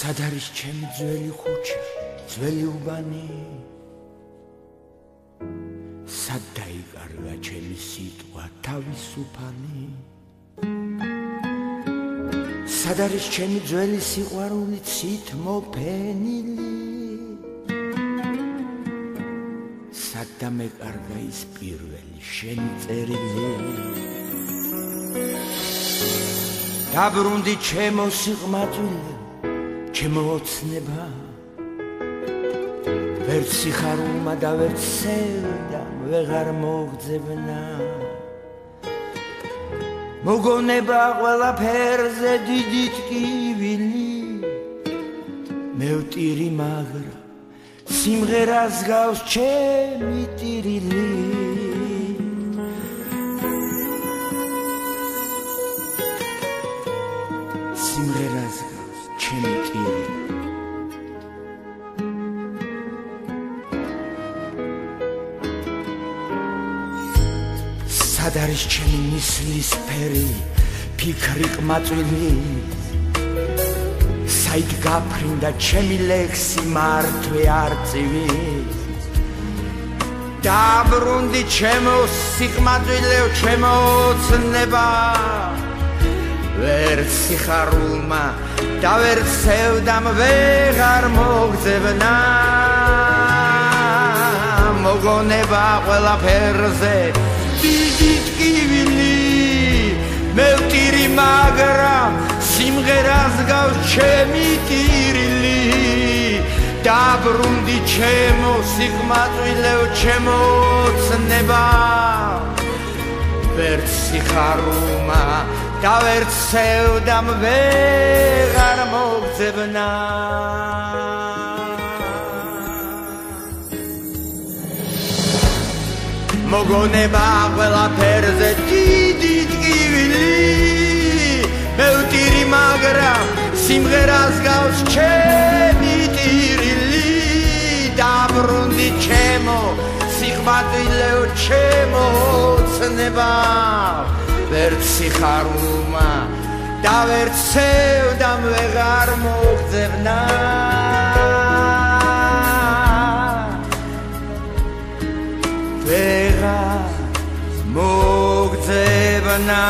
სად არის ჩემი ძველი ხუჩა, ძველი უბანი? სად დაიკარგა ჩემი სიტყვა, თავისუფალი? სად არის ჩემი ძველი სიყვარული, ცით მოფენილი? სად დამეკარგა ის პირველი შენი წერილი? დაბრუნდი ჩემო სიღმაწვილე, ჩემო ოცნება, ვერც სიხარულმა და ვერც სევდამ ვეღარ მოგძებნა. მოგონება ყველაფერზე დიდი ტკივილი, მევტირი მაგრა სიმღერას გავს ჩემი ტირილი. სიმღერას გავს ჩემი ტირილი. სად არის ჩემი მისლის ფერი, ფიქრი ყმაწვილი? საით გაფრინდა ჩემი ლექსი, მართვე არწივი? დაბრუნდი ჩემო სიყმაწვილეო, ჩემო ოცნება, ვერც სიხარულმა და ვერც სევდამ ვეღარ მოგძებნა. მოგონება ყველაფერზე დიდი ტკივილი, მევტირი მაგრა სიმღერას გავს ჩემი ტირილი. დაბრუნდი ჩემო სიყმაწვილეო, ჩემო ოცნება, ვერც სიხარულმა და ვერც სევდამ ვეღარ მოგძებნა. მოგონება ყველაფერზე დიდი ტკივილი, მევტირი მაგრა სიმღერას გავს ჩემი ტირილი. დაბრუნდი ჩემო სიყმაწვილეო, ჩემო ოცნება, ვერც სიხარულმა და ვერც სევდამ ვეღარ მოგძებნა. ვეღარ მოგძებნა.